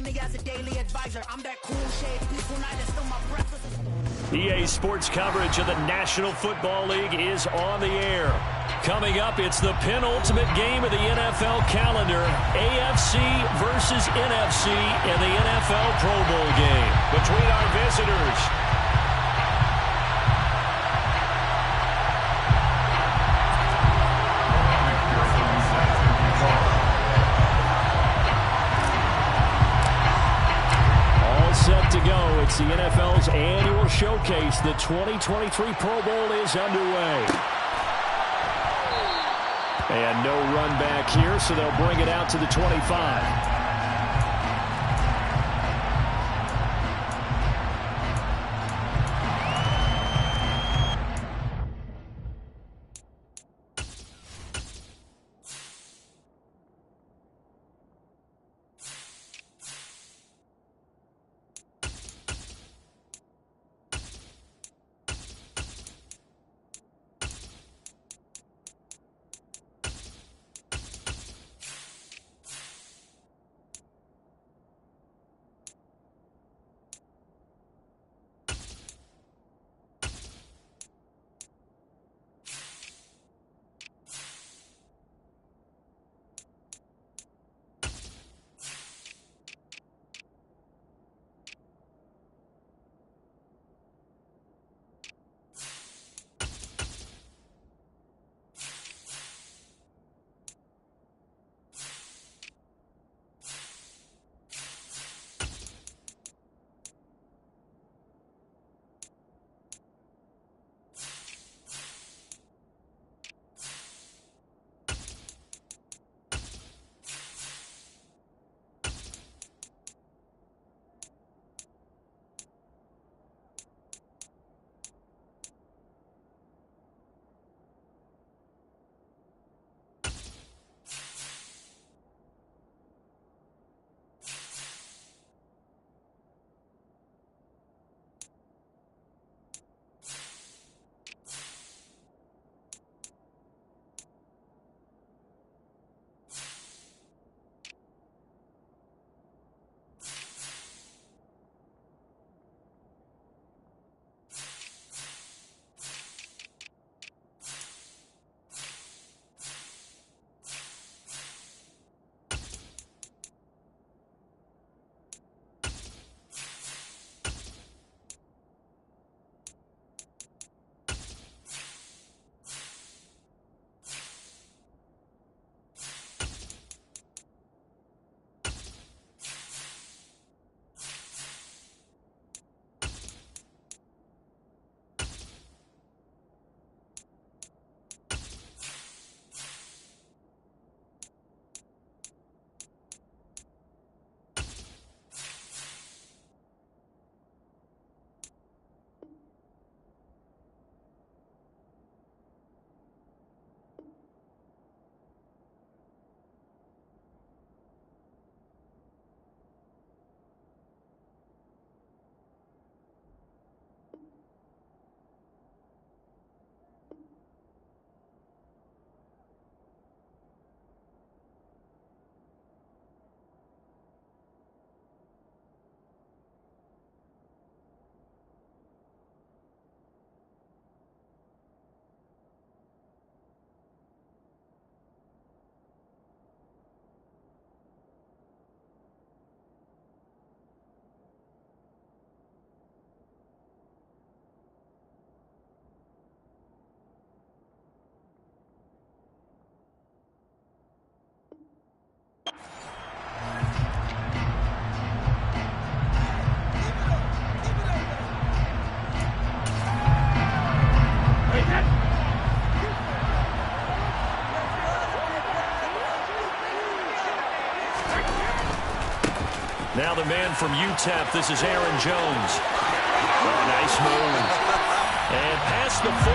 me as a daily advisor. I'm that cool shade, peaceful night, and still my breakfast. EA Sports coverage of the National Football League is on the air. Coming up, it's the penultimate game of the NFL calendar, AFC versus NFC in the NFL Pro Bowl game between our visitors. Set to go. It's the NFL's annual showcase. The 2023 Pro Bowl is underway. And no run back here, so they'll bring it out to the 25. Now the man from UTEP, this is Aaron Jones. Oh, nice move. And past the 40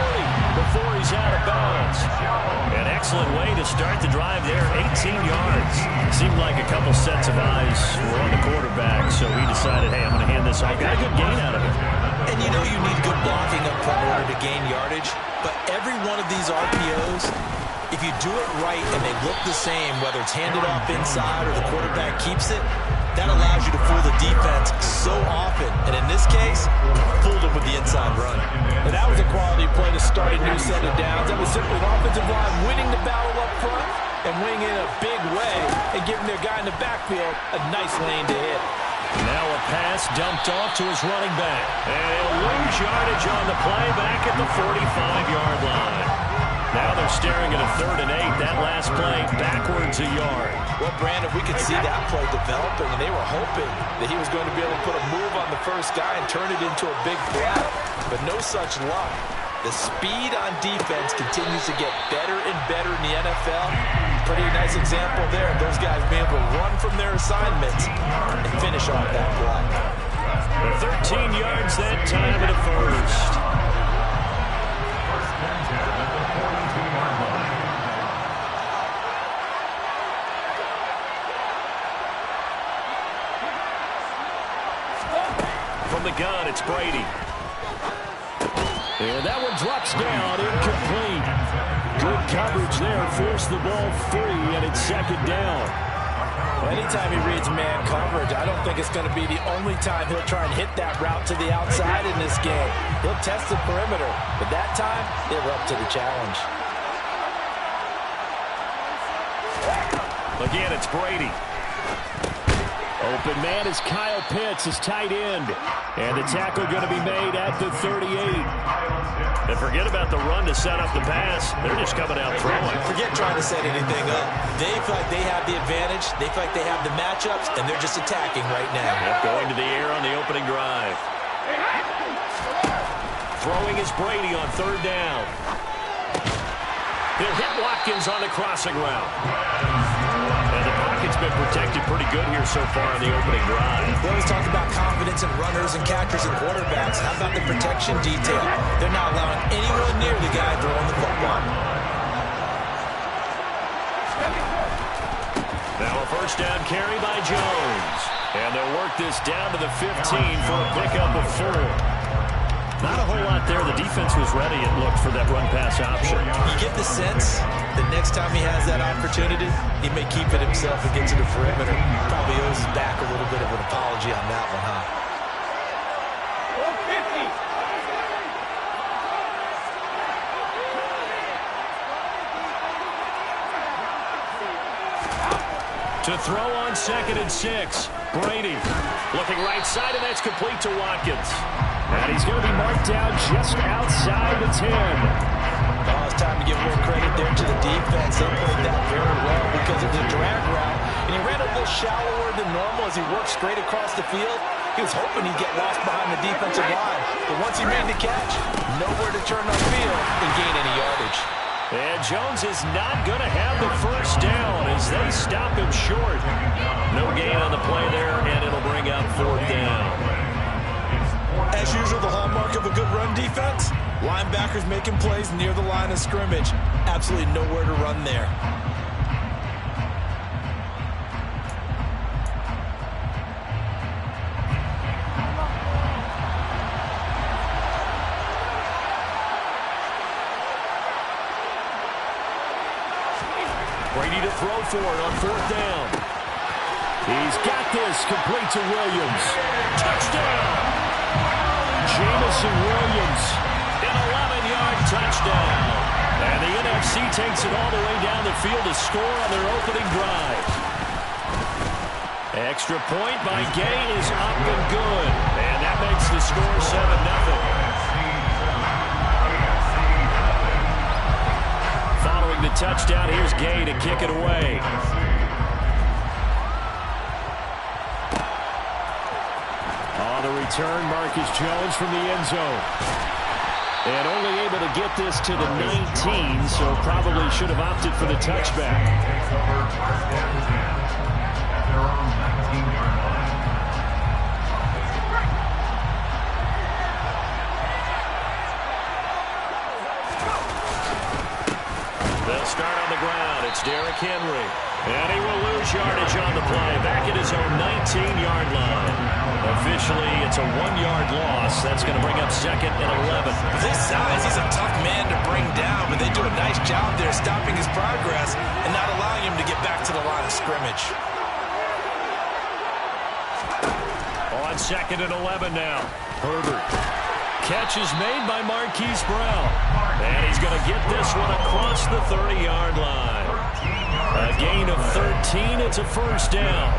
before he's out of bounds. An excellent way to start the drive there, 18 yards. It seemed like a couple sets of eyes were on the quarterback, so he decided, hey, I'm going to hand this off. Got a good gain out of it. And you know you need good blocking up front in order to gain yardage, but every one of these RPOs, if you do it right and they look the same, whether it's handed off inside or the quarterback keeps it, That allows you to fool the defense so often. And in this case, fooled them with the inside run. And that was a quality play to start a new set of downs. That was simply an offensive line winning the battle up front and winning in a big way and giving their guy in the backfield a nice lane to hit. Now a pass dumped off to his running back. And he'll lose yardage on the play back at the 45-yard line. Now they're staring at a 3rd and 8. That last play backwards a yard. Well, Brandon, we could see that play developing, and they were hoping that he was going to be able to put a move on the first guy and turn it into a big play. But no such luck. The speed on defense continues to get better and better in the NFL. Pretty nice example there of those guys being able to run from their assignments and finish off that play. 13 yards that time in the first. From the gun, it's Brady. And that one drops down, incomplete. Good coverage there, forced the ball free, and it's 2nd down. Well, anytime he reads man coverage, I don't think it's going to be the only time he'll try and hit that route to the outside in this game. He'll test the perimeter, but that time, they were up to the challenge. Again, it's Brady. Open man is Kyle Pitts, his tight end. And the tackle going to be made at the 38. And forget about the run to set up the pass. They're just coming out throwing. Forget trying to set anything up. They feel like they have the advantage. They feel like they have the matchups, and they're just attacking right now. Yep, going to the air on the opening drive. Throwing is Brady on 3rd down. He'll hit Watkins on the crossing route. And the pocket's been protected pretty good here so far in the opening drive. They always talk about confidence in runners and catchers and quarterbacks. How about the protection detail? They're not allowing anyone near the guy throwing the football. Now a 1st down carry by Jones. And they'll work this down to the 15 for a pickup of 4. Not a whole lot there. The defense was ready, it looked, for that run-pass option. You get the sense that next time he has that opportunity, he may keep it himself and get to the perimeter. Probably owes his back a little bit of an apology on that one, huh? To throw on 2nd and 6. Brady looking right side, and that's complete to Watkins. And he's going to be marked down just outside the 10. Oh, it's time to give more credit there to the defense. They played that very well because it was a drag route. And he ran a little shallower than normal as he worked straight across the field. He was hoping he'd get lost behind the defensive line. But once he made the catch, nowhere to turn upfield and gain any yardage. And Jones is not going to have the 1st down as they stop him short. No gain on the play there, and it'll bring out 4th down. As usual, the hallmark of a good run defense, linebackers making plays near the line of scrimmage. Absolutely nowhere to run there. Brady to throw for it on 4th down. He's got this, complete to Williams. Touchdown! Jamison Williams, an 11-yard touchdown. And the NFC takes it all the way down the field to score on their opening drive. Extra point by Gay is up and good. And that makes the score 7-0. Following the touchdown, here's Gay to kick it away. On the return, Marcus Jones from the end zone. And only able to get this to the 19, so probably should have opted for the touchback. They'll start on the ground. It's Derrick Henry. And he will lose yardage on the play. Back at his own 19-yard line. Officially, it's a 1-yard loss. That's going to bring up 2nd and 11. With his size, he's a tough man to bring down, but they do a nice job there stopping his progress and not allowing him to get back to the line of scrimmage. On 2nd and 11 now. Herbert. Catch is made by Marquise Brown. And he's going to get this one across the 30-yard line. A gain of 13. It's a first down.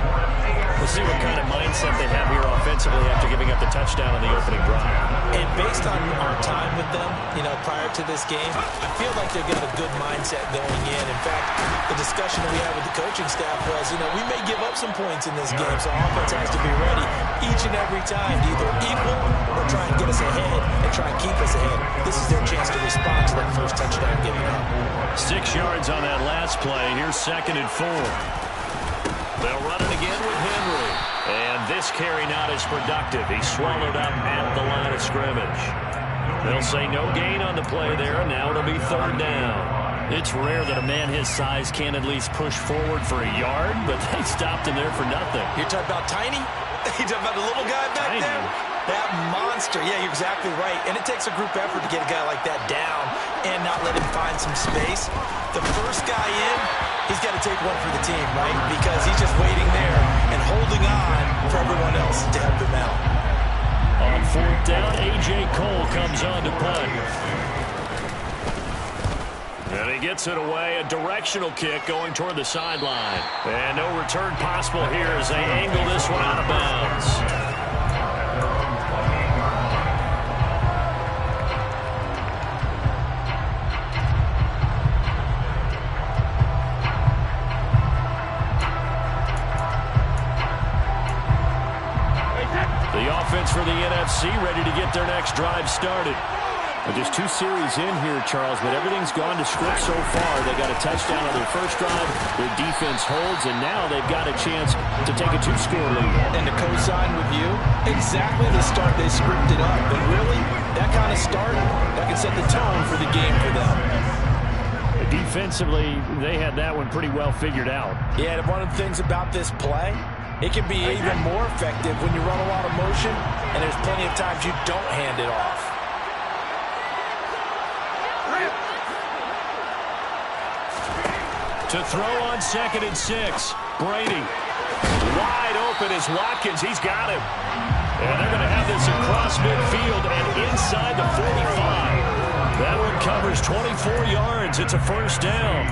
We'll see what kind of mindset they have here offensively after giving up the touchdown on the opening drive. And based on our time with them, prior to this game, I feel like they've got a good mindset going in. In fact, the discussion that we had with the coaching staff was, we may give up some points in this game, so our offense has to be ready each and every time to either equal or try and get us ahead and try and keep us ahead. This is their chance to respond to that first touchdown given up. 6 yards on that last play. Here's 2nd and 4. They'll run it again with Henry. And this carry not as productive. He's swallowed up at the line of scrimmage. They'll say no gain on the play there, and now it'll be 3rd down. It's rare that a man his size can't at least push forward for a yard, but they stopped him there for nothing. You're talking about tiny? You're talking about the little guy back Tiny. there? That monster. Yeah, you're exactly right. And it takes a group effort to get a guy like that down and not let him find some space. The first guy in, he's got to take one for the team, right? Because he's just waiting there and holding on for everyone else to help him out. On 4th down, A.J. Cole comes on to punt. And he gets it away, a directional kick going toward the sideline. And no return possible here as they angle this one out of bounds. The offense for the NFC ready to get their next drive started. Just 2 series in here, Charles, but everything's gone to script so far. They got a touchdown on their first drive. Their defense holds, and now they've got a chance to take a 2-score lead. And to co-sign with you, exactly the start they scripted up. And really, that kind of start, that can set the tone for the game for them. Defensively, they had that one pretty well figured out. Yeah, and one of the things about this play, it can be even more effective when you run a lot of motion, and there's plenty of times you don't hand it off. To throw on 2nd and 6. Brady. Wide open is Watkins. He's got him. And they're going to have this across midfield and inside the 45. That one covers 24 yards. It's a first down.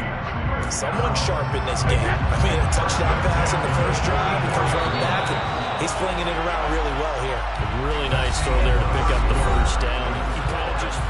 Someone sharp in this game. I mean, a touchdown pass in the first drive. He comes right back, and he's flinging it around really well here. A really nice throw there to pick up the first down. He kind of just...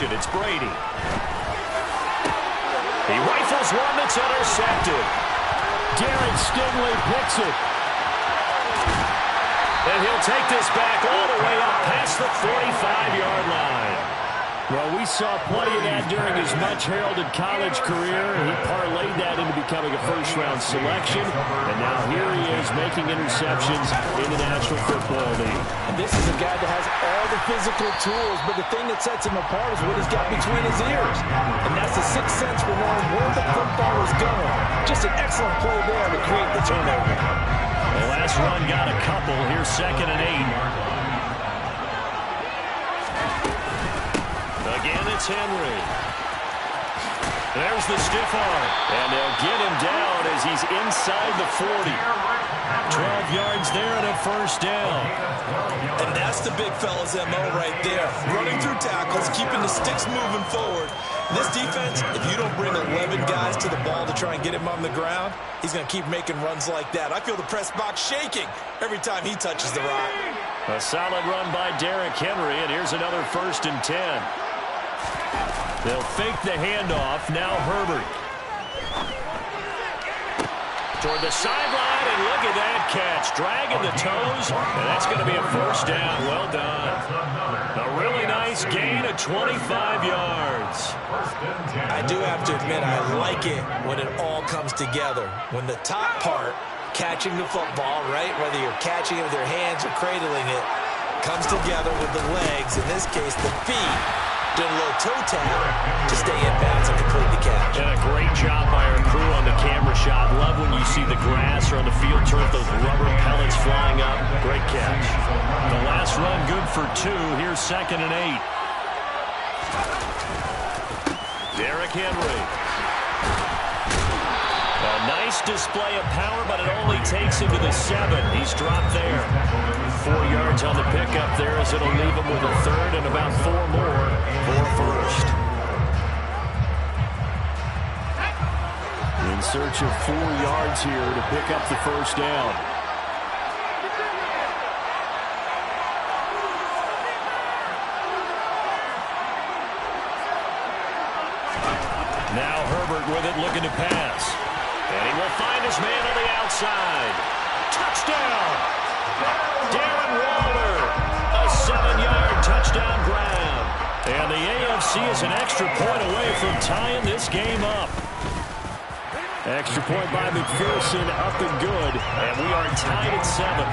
It's Brady. He rifles one that's intercepted. Derek Stingley picks it. And he'll take this back all the way up past the 45-yard line. Well, we saw plenty of that during his much-heralded college career. He parlayed that into becoming a first-round selection. And now here he is making interceptions in the National Football League. And this is a guy that has all the physical tools, but the thing that sets him apart is what he's got between his ears. And that's the sixth sense for knowing where the football is going. Just an excellent play there to create the turnover. The last run got a couple. Here's 2nd and 8. Again, it's Henry. There's the stiff arm. And they'll get him down as he's inside the 40. 12 yards there and a first down. And that's the big fella's MO right there. Running through tackles, keeping the sticks moving forward. This defense, if you don't bring 11 guys to the ball to try and get him on the ground, he's going to keep making runs like that. I feel the press box shaking every time he touches the rock. A solid run by Derrick Henry, and here's another 1st and 10. They'll fake the handoff. Now Herbert. Toward the sideline, and look at that catch. Dragging the toes, and that's going to be a first down. Well done. A really nice gain of 25 yards. I do have to admit, I like it when it all comes together. When the top part, catching the football, right, whether you're catching it with your hands or cradling it, comes together with the legs, in this case the feet. Doing a little toe tap to stay in bounds and complete the catch. And a great job by our crew on the camera shot. Love when you see the grass or on the field turf, those rubber pellets flying up. Great catch. The last run good for 2. Here's 2nd and 8. Derrick Henry. A nice display of power, but it only takes him to the 7. He's dropped there. 4 yards on the pickup there as it'll leave him with a 3rd and about 4 more for 1st. In search of 4 yards here to pick up the 1st down. Now Herbert with it, looking to pass. And he will find his man on the outside. Touchdown! Darren Waller, a 7-yard touchdown grab. And the AFC is an extra point away from tying this game up. Extra point by McPherson, up and good. And we are tied at 7.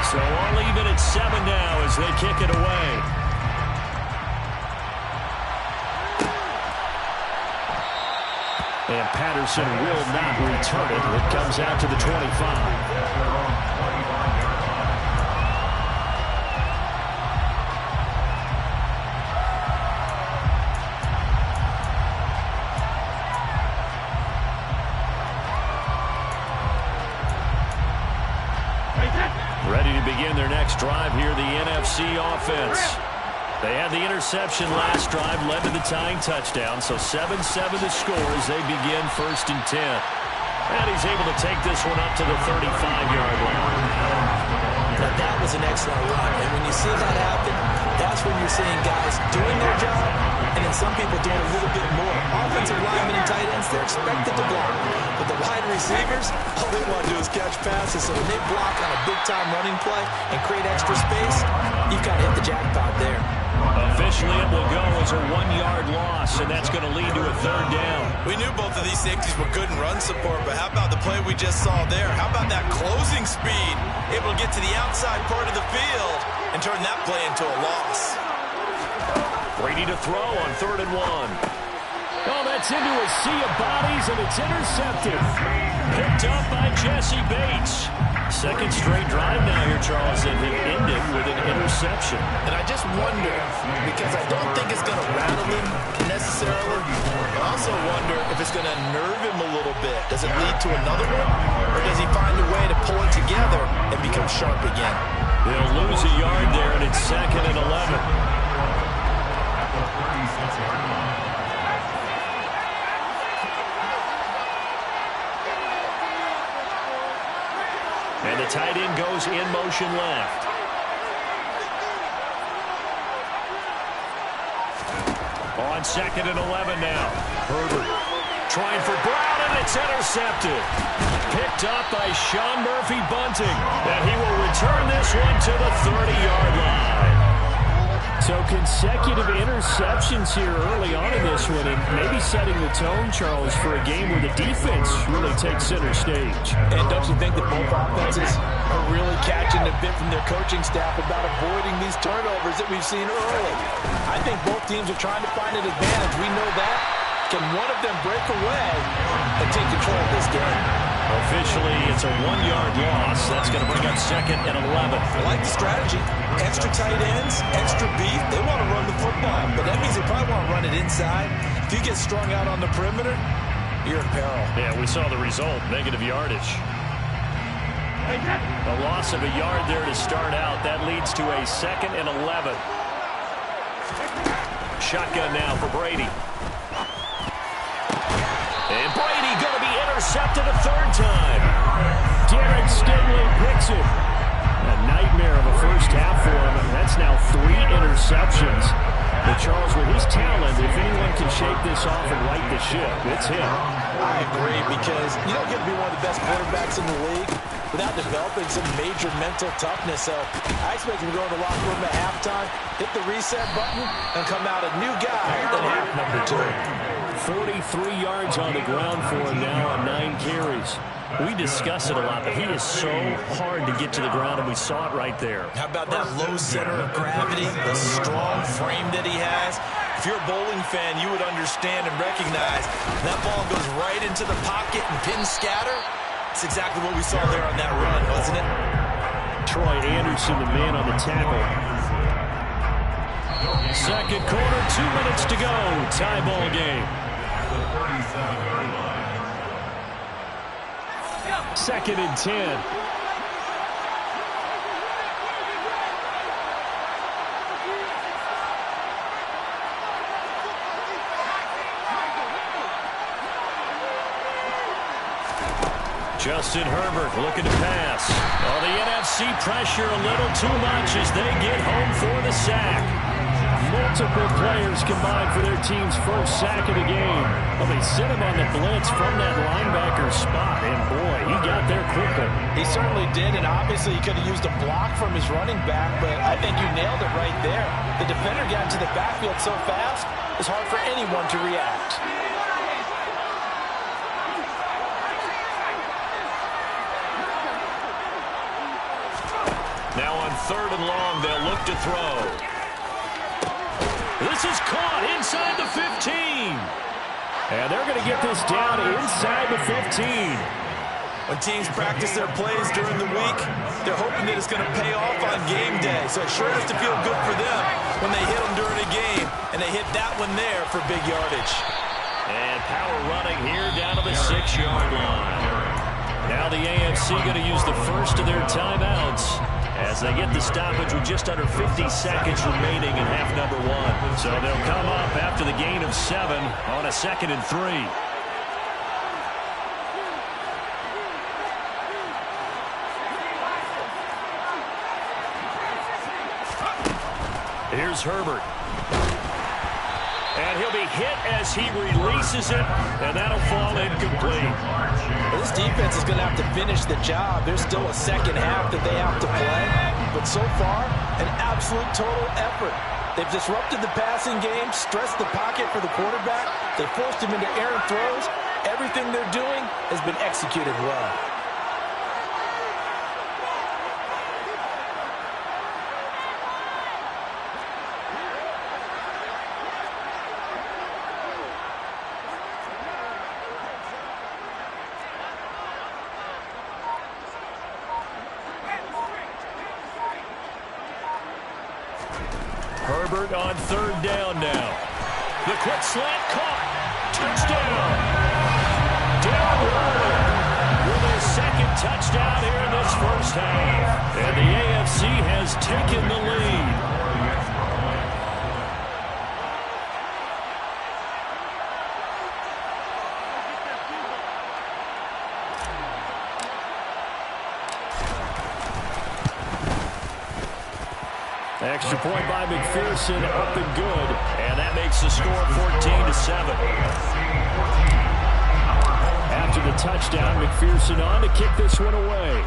So all even at 7 now as they kick it away. And Patterson will not return it. It comes out to the 25. Ready to begin their next drive here, the NFC offense. They had the interception last drive, led to the tying touchdown, so 7-7 to score as they begin 1st and 10. And he's able to take this one up to the 35-yard line. Now that was an excellent run, and when you see that happen, that's when you're seeing guys doing their job, and then some people doing a little bit more. Offensive linemen and tight ends, they're expected to block. But the wide receivers, all they want to do is catch passes, so when they block on a big-time running play and create extra space, you've got to hit the jackpot there. Officially, it will go as a 1-yard loss, and that's going to lead to a 3rd down. We knew both of these safeties were good in run support, but how about the play we just saw there? How about that closing speed? Able to get to the outside part of the field and turn that play into a loss. Brady to throw on 3rd and 1. Oh, that's into a sea of bodies, and it's intercepted. Picked up by Jesse Bates. 2nd straight drive now here, Charles, and it ended with an interception. And I just wonder, because I don't think it's going to rattle him necessarily, but I also wonder if it's going to nerve him a little bit. Does it lead to another one, or does he find a way to pull it together and become sharp again? They'll lose a yard there, and it's 2nd and 11. And the tight end goes in motion left. On 2nd and 11 now. Herbert trying for Brown, and it's intercepted. Picked up by Sean Murphy-Bunting. And he will return this one to the 30-yard line. So consecutive interceptions here early on in this one, and maybe setting the tone, Charles, for a game where the defense really takes center stage. And don't you think that both offenses are really catching a bit from their coaching staff about avoiding these turnovers that we've seen early? I think both teams are trying to find an advantage. We know that. Can one of them break away and take control of this game? Officially, it's a 1-yard loss. That's going to bring up 2nd and 11. I like the strategy. Extra tight ends, extra beef. They want to run the football, but that means they probably want to run it inside. If you get strung out on the perimeter, you're in peril. Yeah, we saw the result, negative yardage. A loss of a yard there to start out. That leads to a 2nd and 11. Shotgun now for Brady. And Brady going to be intercepted a 3rd time. Derek Stingley picks it. A nightmare of a first half for him. That's now 3 interceptions. But Charles, with his talent, if anyone can shake this off and right the ship, it's him. I agree, because you don't get to be one of the best quarterbacks in the league without developing some major mental toughness. So I expect him to go in the locker room at halftime, hit the reset button, and come out a new guy in half number 2. 43 yards on the ground for him now on 9 carries. We discuss it a lot, but he is so hard to get to the ground, and we saw it right there. How about that low center of gravity, the strong frame that he has? If you're a bowling fan, you would understand and recognize that ball goes right into the pocket and pin scatter. It's exactly what we saw there on that run, wasn't it? Troy Anderson, the man on the tackle. Second quarter, 2 minutes to go. Tie ball game. Second and 10. Justin Herbert looking to pass. Oh, the NFC pressure a little too much as they get home for the sack. Multiple players combined for their team's first sack of the game. Well, they sent him on the blitz from that linebacker spot, and boy, he got there quickly. He certainly did, and obviously he could have used a block from his running back, but I think you nailed it right there. The defender got into the backfield so fast, it's hard for anyone to react. Now on 3rd and long, they'll look to throw. This is caught inside the 15. And they're going to get this down inside the 15. When teams practice their plays during the week, they're hoping that it's going to pay off on game day. So it sure has to feel good for them when they hit them during a game, and they hit that one there for big yardage. And power running here down to the 6-yard line. Now the AFC going to use the first of their timeouts as they get the stoppage with just under 50 seconds remaining in half number 1. So they'll come up after the gain of 7 on a 2nd and 3. Here's Herbert. And he'll be hit as he releases it, and that'll fall incomplete. This defense is going to have to finish the job. There's still a second half that they have to play. But so far, an absolute total effort. They've disrupted the passing game, stressed the pocket for the quarterback. They forced him into errant throws. Everything they're doing has been executed well. Herbert on 3rd down now. The quick slant caught. Touchdown. Darren Waller with his 2nd touchdown here in this first half. And the AFC has taken the lead. Extra point by McPherson, up and good. And that makes the score 14-7. After the touchdown, McPherson on to kick this one away.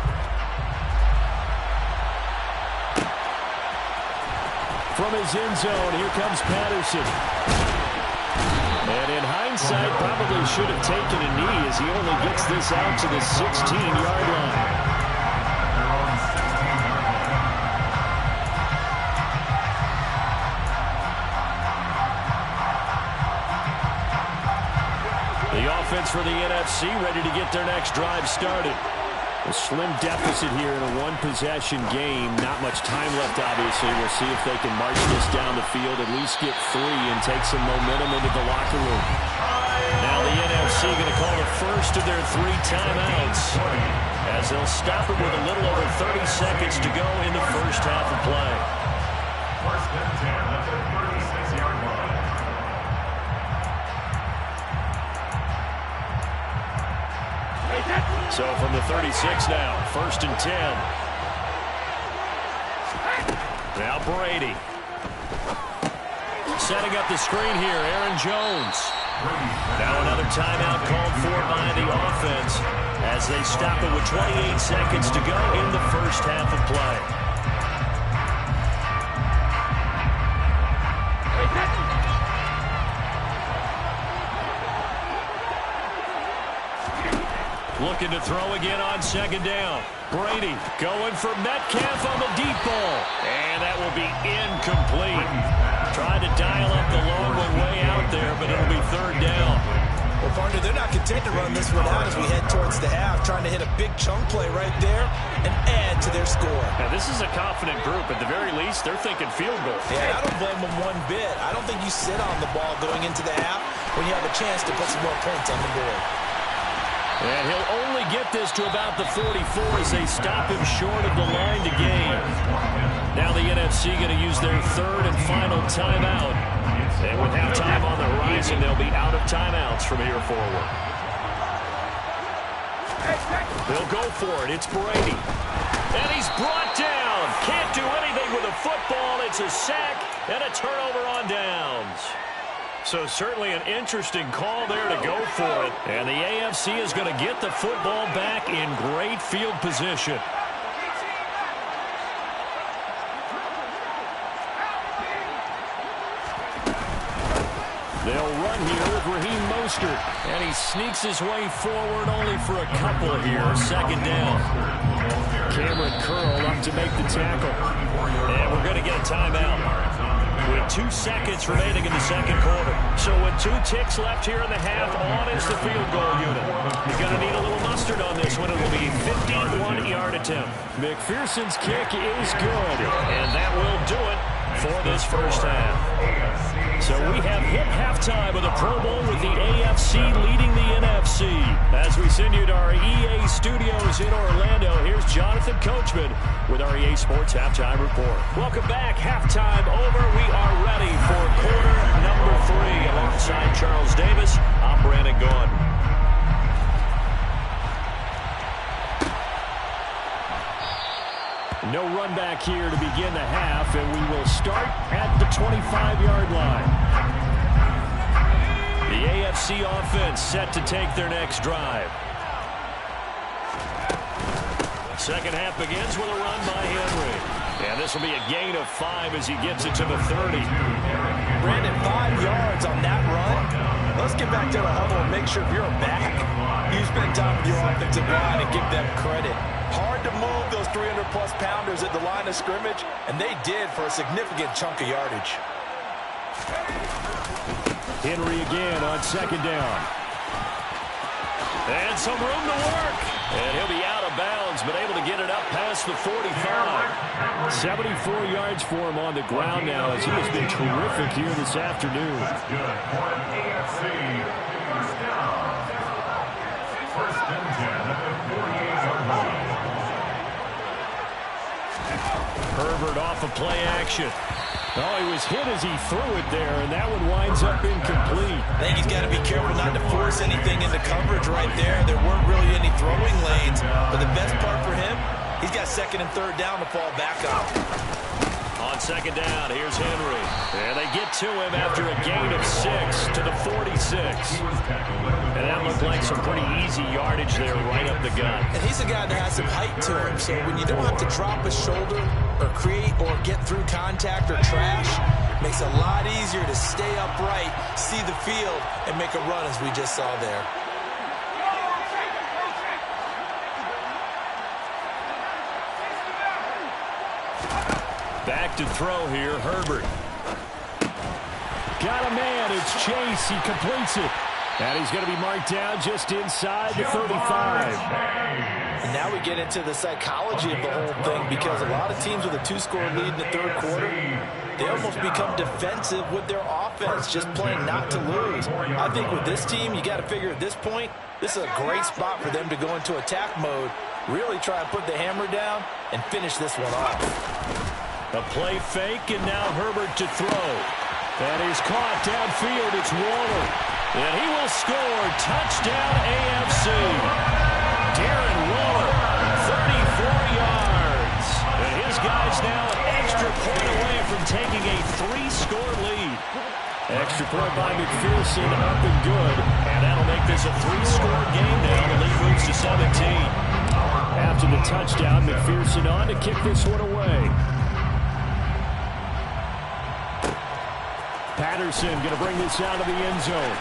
From his end zone, here comes Patterson. And in hindsight, probably should have taken a knee as he only gets this out to the 16-yard line. Offense for the NFC ready to get their next drive started. A slim deficit here in a one-possession game. Not much time left, obviously. We'll see if they can march this down the field, at least get 3 and take some momentum into the locker room. Now the NFC going to call the first of their 3 timeouts as they'll stop it with a little over 30 seconds to go in the first half of play. First and 10 at the 36-yard line. So from the 36 now, 1st and 10. Now Brady. Setting up the screen here, Aaron Jones. Now another timeout called for by the offense as they stop it with 28 seconds to go in the first half of play. Looking to throw again on second down. Brady going for Metcalf on the deep ball. And that will be incomplete. Tried to dial up the long one way out there, but it'll be third down. Well, partner, they're not content to run this one out as we head towards the half, trying to hit a big chunk play right there and add to their score. Now, this is a confident group. At the very least, they're thinking field goal. Yeah, I don't blame them one bit. I don't think you sit on the ball going into the half when you have a chance to put some more points on the board. And he'll only get this to about the 44 as they stop him short of the line to gain. Now the NFC going to use their third and final timeout. And with halftime on the horizon, they'll be out of timeouts from here forward. They'll go for it. It's Brady. And he's brought down. Can't do anything with a football. It's a sack and a turnover on downs. So certainly an interesting call there to go for it. And the AFC is going to get the football back in great field position. They'll run here with Raheem Mostert. And he sneaks his way forward only for a couple here. Second down. Cameron Curl up to make the tackle. And we're going to get a timeout with 2 seconds remaining in the second quarter. So with 2 ticks left here in the half, on is the field goal unit. You're going to need a little mustard on this one. It will be a 51-yard attempt. McPherson's kick is good. And that will do it for this first half. So we have hit halftime of the Pro Bowl with the AFC leading the NFC. As we send you to our EA studios in Orlando, here's Jonathan Coachman with our EA Sports Halftime Report. Welcome back. Halftime over. We are ready for quarter number 3. Alongside Charles Davis, I'm Brandon Gordon. No run back here to begin the half, and we will start at the 25-yard line. The AFC offense set to take their next drive. Second half begins with a run by Henry. And this will be a gain of 5 as he gets it to the 30. Brandon, 5 yards on that run. Let's get back to the huddle and make sure if you're a back, you spend time with your offensive line and give them credit. Hard to move those 300-plus pounders at the line of scrimmage, and they did for a significant chunk of yardage. Henry again on second down. And some room to work. And he'll be out of bounds, but able to get it up past the 45. 74 yards for him on the ground now as he has been terrific here this afternoon. Herbert off of play action. Oh, he was hit as he threw it there, and that one winds up incomplete. I think he's got to be careful not to force anything into coverage right there. There weren't really any throwing lanes, but the best part for him, he's got second and third down to fall back on. On second down, here's Henry. And they get to him after a gain of 6 to the 46. And that looked like some pretty easy yardage there right up the gut. And he's a guy that has some height to him, so when you don't have to drop a shoulder or create or get through contact or trash, makes it a lot easier to stay upright, see the field, and make a run as we just saw there. Back to throw here, Herbert. Got a man, it's Chase, he completes it. And he's going to be marked down just inside the 35. And now we get into the psychology of the whole thing, because a lot of teams with a 2-score lead in the third quarter, they almost become defensive with their offense, just playing not to lose. I think with this team, you got to figure at this point, this is a great spot for them to go into attack mode, really try and put the hammer down and finish this one off. A play fake, and now Herbert to throw. That is caught downfield. It's Waller. And he will score. Touchdown, AFC. Darren Waller, 34 yards. And his guys now an extra point away from taking a 3-score lead. Extra point by McPherson, up and good. And that'll make this a 3-score game now. The lead moves to 17. After the touchdown, McPherson on to kick this one away. Patterson going to bring this out of the end zone.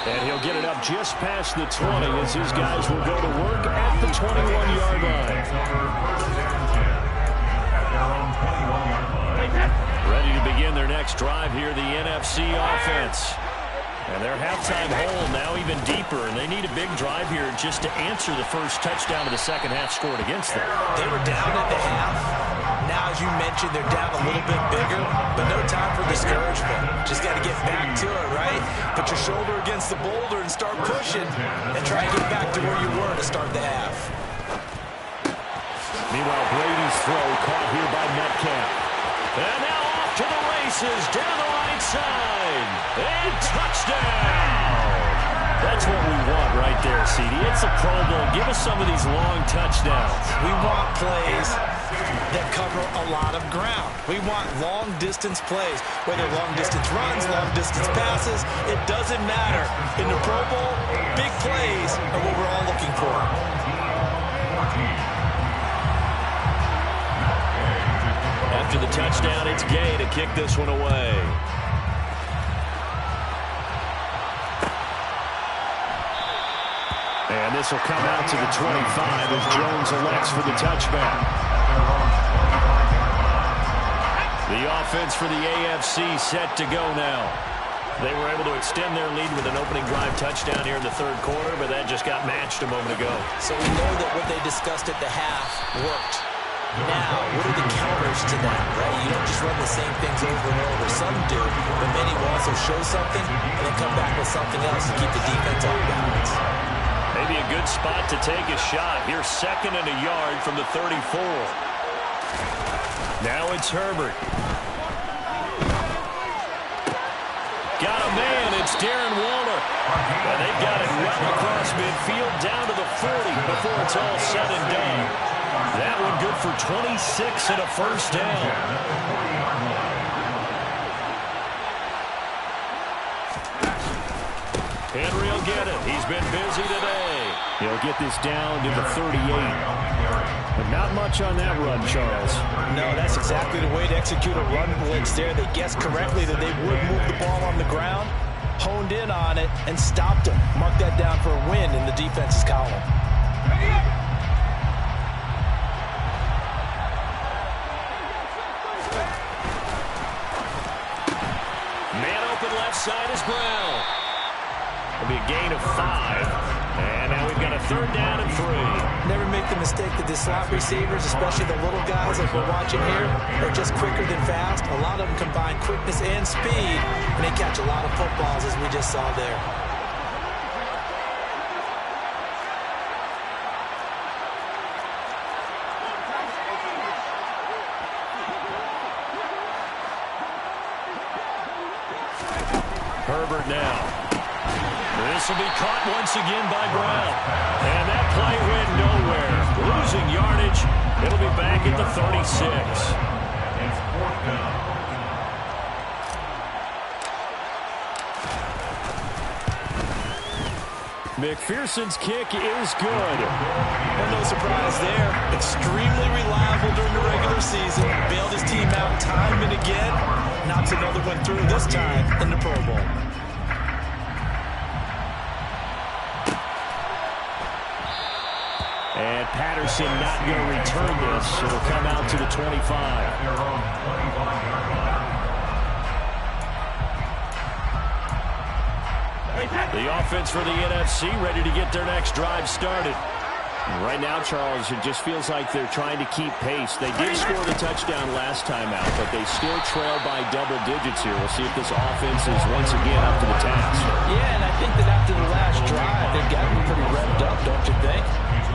And he'll get it up just past the 20 as his guys will go to work at the 21-yard line. Ready to begin their next drive here, the NFC offense. And their halftime hole now even deeper, and they need a big drive here just to answer the first touchdown of the second half scored against them. They were down at the half. Now, as you mentioned, they're down a little bit bigger, but no time for discouragement. Just got to get back to it, right? Put your shoulder against the boulder and start pushing, and try to get back to where you were to start the half. Meanwhile, Brady's throw caught here by Metcalf. And now off to the races, down the right side. And touchdown! That's what we want right there, CD. It's a Pro Bowl. Give us some of these long touchdowns. We want plays that cover a lot of ground. We want long-distance plays, whether long-distance runs, long-distance passes. It doesn't matter. In the Pro Bowl, big plays are what we're all looking for. After the touchdown, it's Gay to kick this one away. And this will come out to the 25 as Jones elects for the touchback. The offense for the AFC set to go now. They were able to extend their lead with an opening drive touchdown here in the third quarter, but that just got matched a moment ago. So we know that what they discussed at the half worked. Now, what are the counters to that, right? You don't just run the same things over and over. Some do, but many will also show something and then come back with something else to keep the defense off balance. Maybe a good spot to take a shot. Here's 2nd and a yard from the 34. Now it's Herbert. Got a man. It's Darren Waller. And they've got it well across midfield down to the 40 before it's all said and done. That one good for 26 and a first down. Henry will get it. He's been busy today. He'll get this down to the 38. But not much on that run, Charles. No, that's exactly the way to execute a run blitz there. They guessed correctly that they would move the ball on the ground, honed in on it, and stopped them. Mark that down for a win in the defense's column. Man open left side is Brown. It'll be a gain of 5. And now we've got a 3rd down and 3. Never make the mistake that the slot receivers, especially the little guys like we're watching here, are just quicker than fast. A lot of them combine quickness and speed, and they catch a lot of footballs, as we just saw there. Herbert now. This will be caught once again by Brown. And that play went nowhere. Losing yardage. It'll be back at the 36. McPherson's kick is good. Well, no surprise there. Extremely reliable during the regular season. Bailed his team out time and again. Knocks another one through, this time in the Pro Bowl. And Patterson not going to return this. It'll come out to the 25. The offense for the NFC ready to get their next drive started. Right now, Charles, it just feels like they're trying to keep pace. They did score the touchdown last time out, but they still trail by double digits here. We'll see if this offense is once again up to the task. Yeah, and I think that after the last drive, they've gotten pretty revved up, don't you think?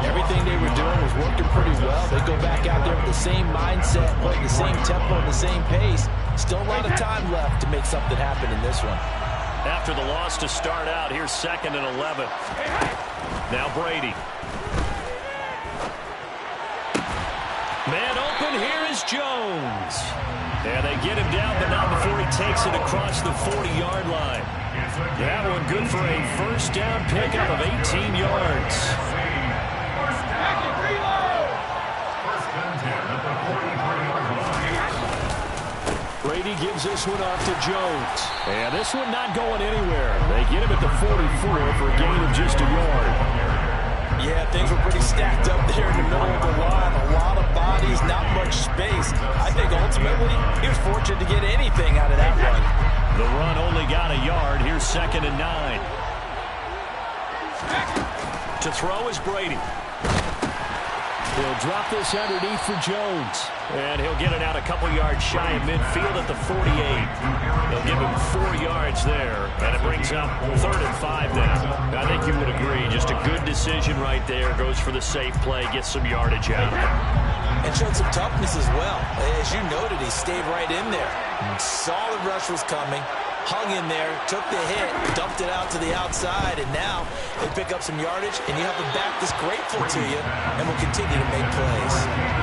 Everything they were doing was working pretty well. They go back out there with the same mindset, playing the same tempo, the same pace. Still a lot of time left to make something happen in this one. After the loss to start out, here's 2nd and 11. Now Brady. Man open, here is Jones. And they get him down, but not before he takes it across the 40-yard line. That one good for a first down pickup of 18 yards. Brady Brady gives this one off to Jones. And this one not going anywhere. They get him at the 44 for a gain of just a yard. Yeah, things were pretty stacked up there in the middle of the line. A lot of bodies, not much space. I think ultimately he was fortunate to get anything out of that run. The run only got a yard. Here's 2nd and 9. To throw is Brady. He'll drop this underneath for Jones. And he'll get it out a couple yards shy of midfield at the 48. They'll give him 4 yards there. And it brings up 3rd and 5 now. I think you would agree. Just a good decision right there. Goes for the safe play. Gets some yardage out of it. And showed some toughness as well. As you noted, he stayed right in there. Solid rush was coming. Hung in there, took the hit, dumped it out to the outside, and now they pick up some yardage, and you have a back that's grateful to you and will continue to make plays.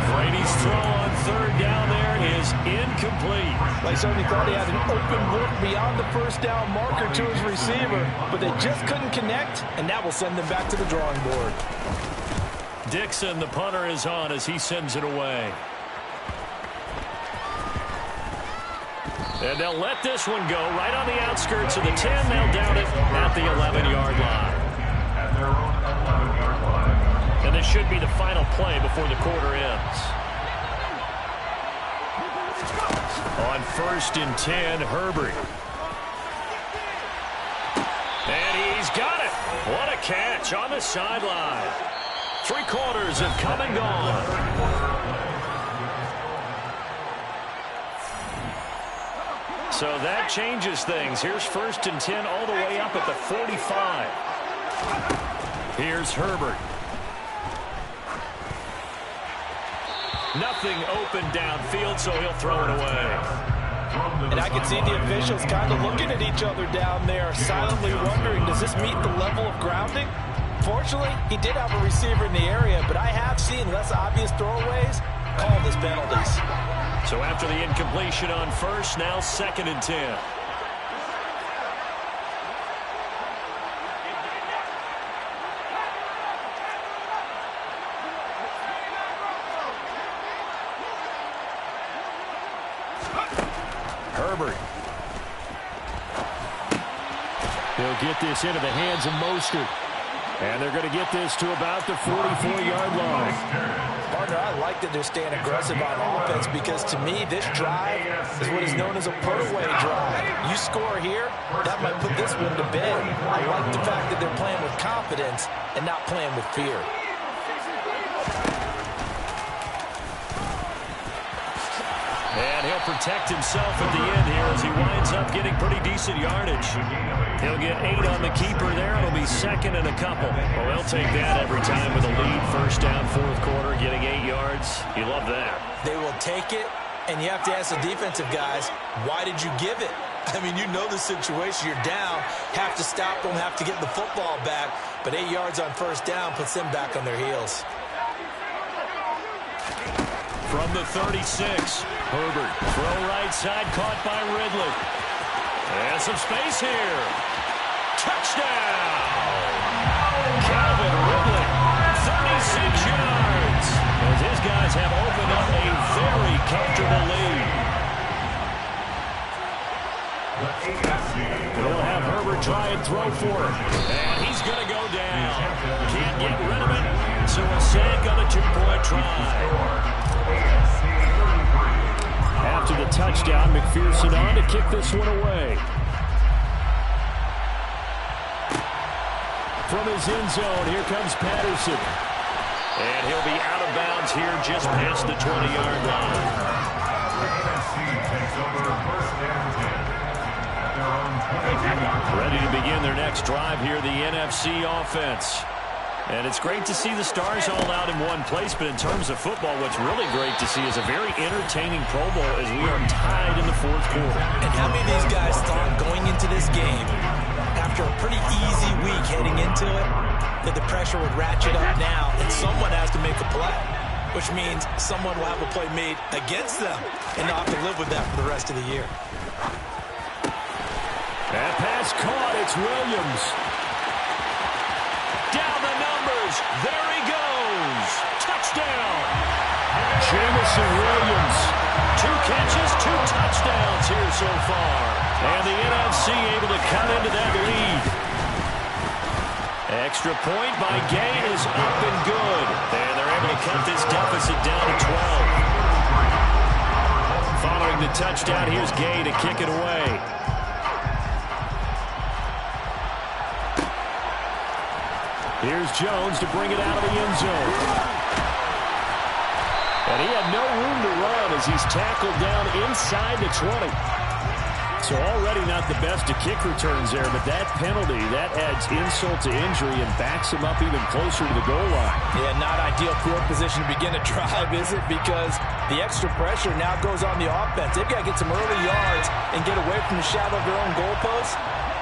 Brady's throw on 3rd down there is incomplete. They certainly thought he had an open look beyond the 1st down marker to his receiver, but they just couldn't connect, and that will send them back to the drawing board. Dixon, the punter, is on as he sends it away. And they'll let this one go right on the outskirts of the 10. They'll down it at the 11-yard line. And this should be the final play before the quarter ends. On 1st and 10, Herbert. And he's got it. What a catch on the sideline. 3 quarters have come and gone. So that changes things. Here's 1st and 10 all the way up at the 45. Here's Herbert. Nothing open downfield, so he'll throw it away. And I can see the officials kind of looking at each other down there, silently wondering, does this meet the level of grounding? Fortunately, he did have a receiver in the area, but I have seen less obvious throwaways called as penalties. So after the incompletion on 1st, now 2nd and 10. Herbert. He'll get this into the hands of Mostert. And they're going to get this to about the 44-yard line. Partner, I like that they're staying aggressive on offense because to me, this drive is what is known as a put-away drive. You score here, that might put this one to bed. I like the fact that they're playing with confidence and not playing with fear. And he'll protect himself at the end here as he winds up getting pretty decent yardage. He'll get 8 on the keeper there. It'll be 2nd and a couple. Well, they'll take that every time with a lead. 1st down, 4th quarter, getting 8 yards. You love that. They will take it, and you have to ask the defensive guys, why did you give it? I mean, you know the situation. You're down, have to stop them, have to get the football back, but 8 yards on 1st down puts them back on their heels. From the 36, Herbert. Throw right side, caught by Ridley. And some space here. Touchdown! Calvin Ridley, 36 yards. As his guys have opened up a very comfortable lead. They'll have Herbert try and throw for him. And he's going to go down. Can't get rid of it. So a sack on a 2-point try. After the touchdown, McPherson on to kick this one away. From his end zone, here comes Patterson. And he'll be out of bounds here just past the 20-yard line. Ready to begin their next drive here, the NFC offense. And it's great to see the stars all out in one place, but in terms of football, what's really great to see is a very entertaining Pro Bowl as we are tied in the 4th quarter. And how many of these guys thought going into this game, after a pretty easy week heading into it, that the pressure would ratchet up now and someone has to make a play, which means someone will have a play made against them and they'll have to live with that for the rest of the year. That pass caught. It's Williams. Down the numbers. There he goes. Touchdown. Jamison Williams 2 catches, 2 touchdowns here so far. And the NFC able to cut into that lead. Extra point by Gay is up and good. And they're able to cut this deficit down to 12. Following the touchdown, here's Gay to kick it away. Here's Jones to bring it out of the end zone. And he had no room to run as he's tackled down inside the 20. So already not the best of kick returns there, but that penalty, that adds insult to injury and backs him up even closer to the goal line. Yeah, not ideal field position to begin a drive, is it? Because the extra pressure now goes on the offense. They've got to get some early yards and get away from the shadow of their own goalposts.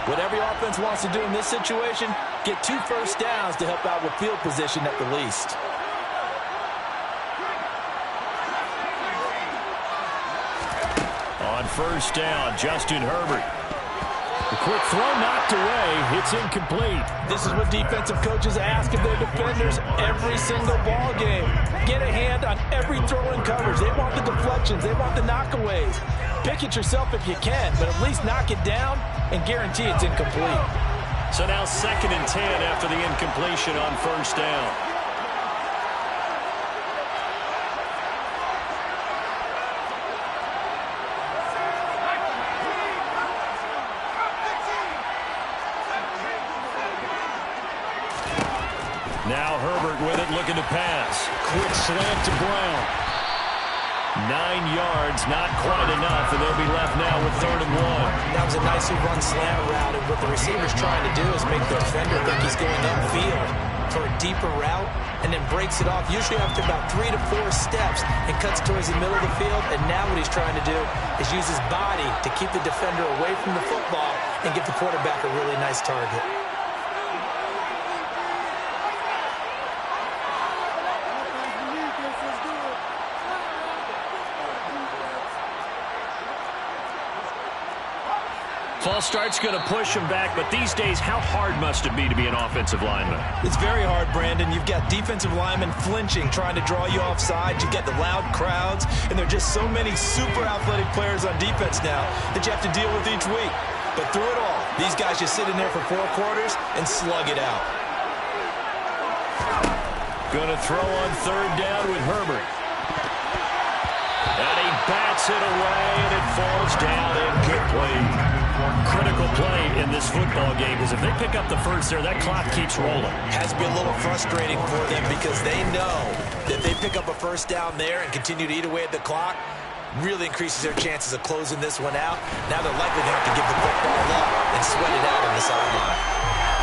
What every offense wants to do in this situation, get 2 first downs to help out with field position at the least. On first down, Justin Herbert. The quick throw knocked away. It's incomplete. This is what defensive coaches ask of their defenders every single ball game. Get a hand on every throw in coverage. They want the deflections. They want the knockaways. Pick it yourself if you can, but at least knock it down and guarantee it's incomplete. So now 2nd and 10 after the incompletion on first down. Now Herbert with it, looking to pass. Quick slant to Brown. 9 yards, not quite enough, and they'll be left now with 3rd and 1. That was a nicely run slant route, and what the receiver's trying to do is make the defender think he's going upfield for a deeper route, and then breaks it off, usually after about 3 to 4 steps, and cuts towards the middle of the field. And now what he's trying to do is use his body to keep the defender away from the football and give the quarterback a really nice target. False start's going to push him back, but these days, how hard must it be to be an offensive lineman? It's very hard, Brandon. You've got defensive linemen flinching, trying to draw you offside. You've got the loud crowds, and there are just so many super athletic players on defense now that you have to deal with each week. But through it all, these guys just sit in there for 4 quarters and slug it out. Going to throw on 3rd down with Herbert. And he bats it away, and it falls down incomplete. Critical play in this football game, because if they pick up the first there, that clock keeps rolling. Has to be a little frustrating for them because they know that if they pick up a first down there and continue to eat away at the clock, really increases their chances of closing this one out. Now they're likely going to have to give the football up and sweat it out on the sideline.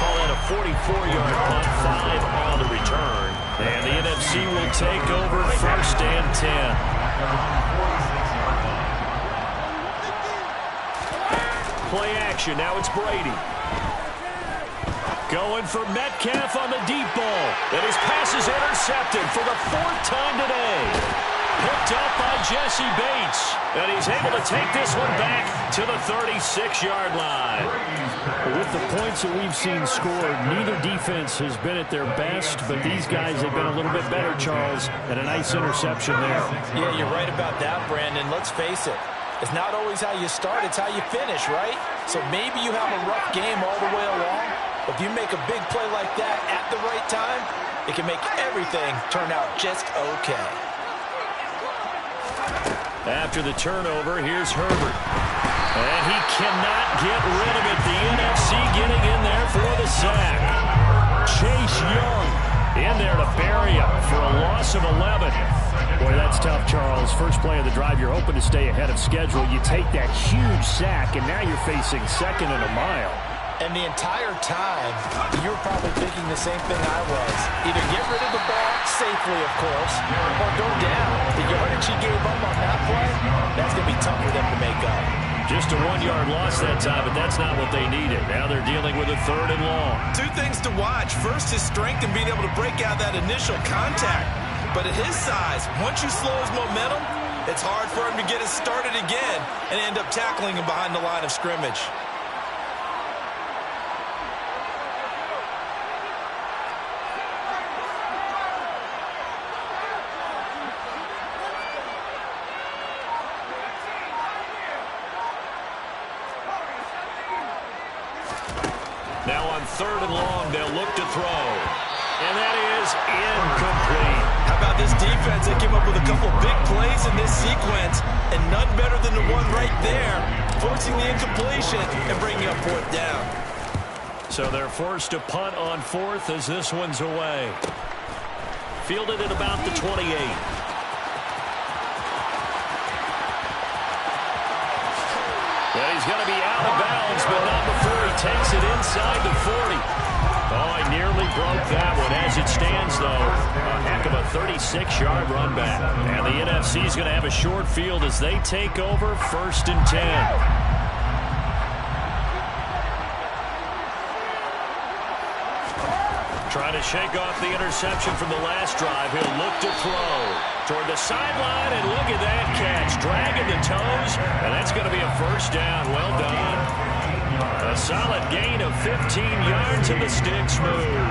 Call that a 44-yard punt, 5 on the return. And the NFC will take over 1st and 10. Play action, now it's Brady. Going for Metcalf on the deep ball. And his pass is intercepted for the 4th time today. Picked up by Jesse Bates. And he's able to take this one back to the 36-yard line. With the points that we've seen scored, neither defense has been at their best, but these guys have been a little bit better, Charles, and a nice interception there. Yeah, you're right about that, Brandon. Let's face it. It's not always how you start, it's how you finish, right? So maybe you have a rough game all the way along, but if you make a big play like that at the right time, it can make everything turn out just okay. After the turnover, here's Herbert. And he cannot get rid of it. The NFC getting in there for the sack. Chase Young in there to bury him for a loss of 11. Boy, that's tough, Charles. First play of the drive, you're hoping to stay ahead of schedule. You take that huge sack, and now you're facing 2nd and a mile. And the entire time, you're probably thinking the same thing I was. Either get rid of the ball safely, of course, or go down. The yardage he gave up on that play, that's going to be tough for them to make up. Just a 1-yard loss that time, but that's not what they needed. Now they're dealing with a 3rd and long. 2 things to watch. First, his strength and being able to break out that initial contact. But at his size, once you slow his momentum, it's hard for him to get it started again and end up tackling him behind the line of scrimmage. 3rd and long. They'll look to throw. And that is incomplete. How about this defense? They came up with a couple big plays in this sequence, and none better than the one right there, forcing the incompletion and bringing up 4th down. So they're forced to punt on 4th as this one's away. Fielded at about the 28. Well, he's going to be out of bounds, but not before he takes it inside the 40. Oh, I nearly broke that one. As it stands, though, a heck of a 36-yard run back. And the NFC is going to have a short field as they take over 1st and 10. Trying to shake off the interception from the last drive. He'll look to throw toward the sideline, and look at that catch. Dragging the toes, and that's going to be a 1st down. Well done. A solid gain of 15 yards, and the sticks move.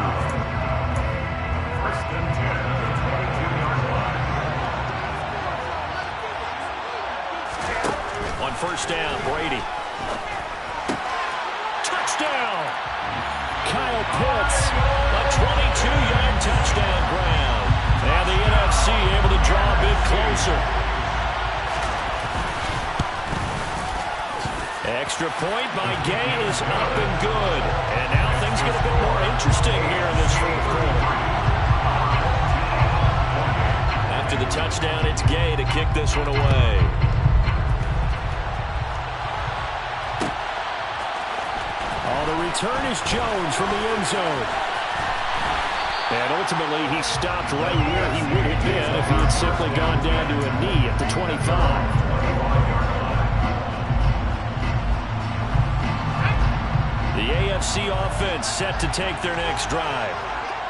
On 1st down, Brady. Touchdown! Kyle Pitts, a 22-yard touchdown ground. And the NFC able to draw a bit closer. Extra point by Gay is up and good. And now things get a bit more interesting here in this 4th quarter. After the touchdown, it's Gay to kick this one away. The return is Jones from the end zone. And ultimately, he stopped right where he would have been if he had simply gone down to a knee at the 25. The AFC offense set to take their next drive.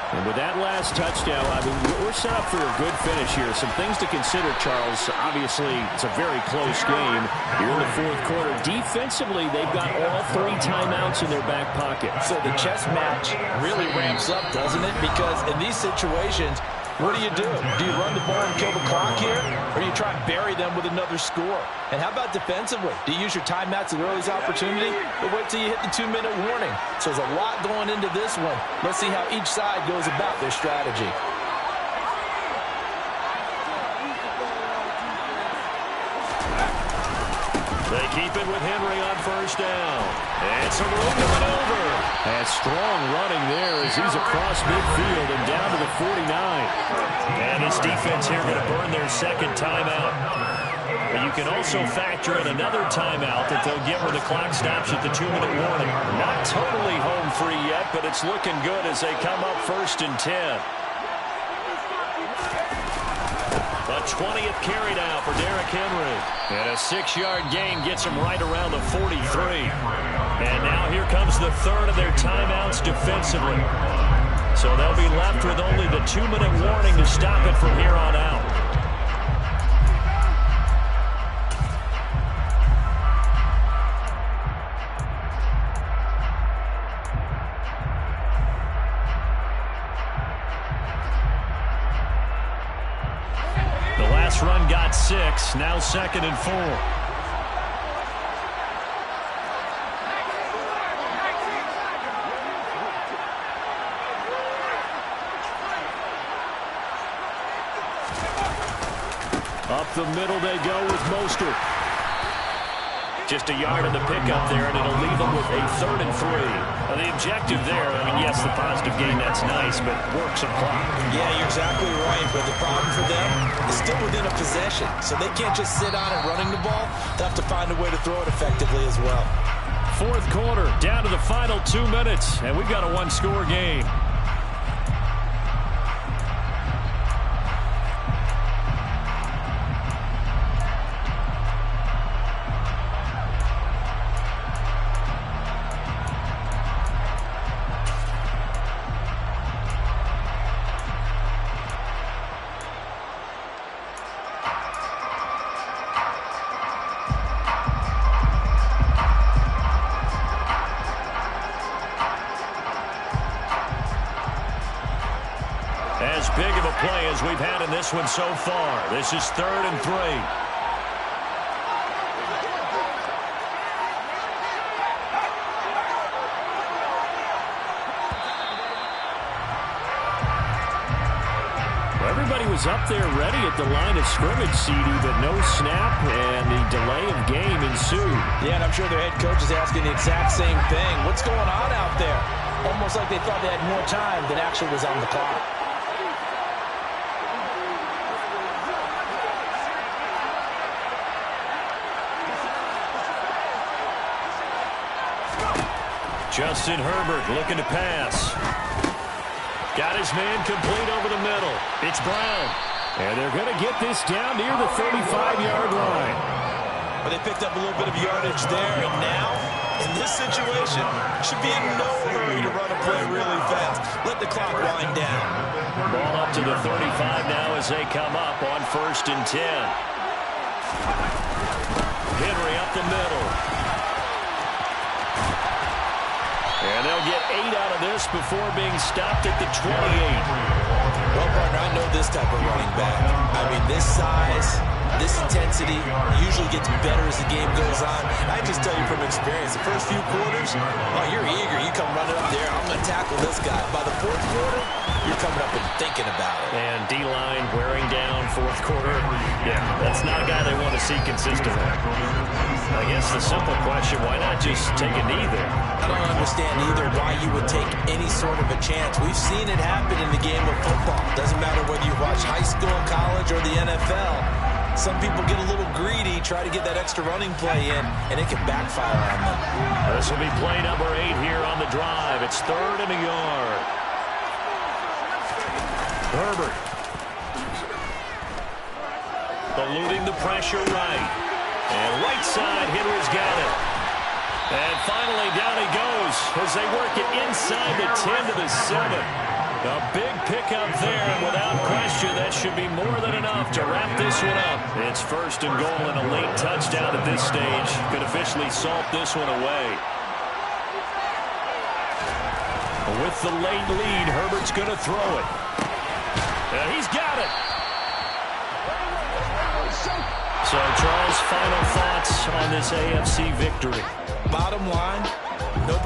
And with that last touchdown, I mean, we're set up for a good finish here. Some things to consider, Charles. Obviously, it's a very close game. You're in the 4th quarter. Defensively, they've got all 3 timeouts in their back pocket. So the chess match really ramps up, doesn't it? Because in these situations, what do? Do you run the ball and kill the clock here? Or you try and bury them with another score? And how about defensively? Do you use your timeouts at earliest opportunity? Or wait till you hit the 2-minute warning? So there's a lot going into this one. Let's see how each side goes about their strategy. They keep it with Henry on 1st down. And some room to maneuver. And strong running there as he's across midfield and down to the 49. And this defense here going to burn their 2nd timeout. But you can also factor in another timeout that they'll get when the clock stops at the 2-minute warning. Not totally home free yet, but it's looking good as they come up 1st and 10. A 20th carry now for Derrick Henry. And a 6-yard gain gets him right around the 43. And now here comes the 3rd of their timeouts defensively. So they'll be left with only the 2-minute warning to stop it from here on out. Run got 6, now 2nd and 4. Up the middle they go with Mostert. Just a yard in the pickup there, and it'll leave them with a 3rd and 3. Now, the objective there, I mean, yes, the positive gain, that's nice, but work some clock. Yeah, you're exactly right, but the problem for them is still within a possession, so they can't just sit on it running the ball. They'll have to find a way to throw it effectively as well. 4th quarter, down to the final 2 minutes, and we've got a 1-score game. As big of a play as we've had in this one so far. This is 3rd and 3. Everybody was up there ready at the line of scrimmage, CD, but no snap, and the delay of game ensued. Yeah, and I'm sure their head coach is asking the exact same thing. What's going on out there? Almost like they thought they had more time than actually was on the clock. Justin Herbert looking to pass. Got his man complete over the middle. It's Brown. And they're going to get this down near the 35-yard line. Well, they picked up a little bit of yardage there, and now, in this situation, should be in no hurry to run a play really fast. Let the clock wind down. Ball up to the 35 now as they come up on 1st and 10. Henry up the middle. And they'll get 8 out of this before being stopped at the 28. Well, partner, I know this type of running back. I mean, this size, this intensity usually gets better as the game goes on. I just tell you from experience, the first few quarters, oh, you're eager. You come running up there, I'm going to tackle this guy. By the 4th quarter, you're coming up and thinking about it. And D-line wearing down 4th quarter. Yeah, that's not a guy they want to see consistently. I guess the simple question, why not just take a knee there? I don't understand either why you would take any sort of a chance. We've seen it happen in the game of football. Doesn't matter whether you watch high school, college, or the NFL. Some people get a little greedy, try to get that extra running play in, and it can backfire on them. This will be play number 8 here on the drive. It's 3rd and a yard. Herbert. Eluding the pressure right. And right side, Henry's got it. And finally, down he goes as they work it inside the 10 to the 7. A big pickup there, and without question, that should be more than enough to wrap this one up. It's 1st and goal and a late touchdown at this stage. Could officially salt this one away. With the late lead, Herbert's going to throw it. And he's got it. So, Charles, final thoughts on this AFC victory? Bottom line, nobody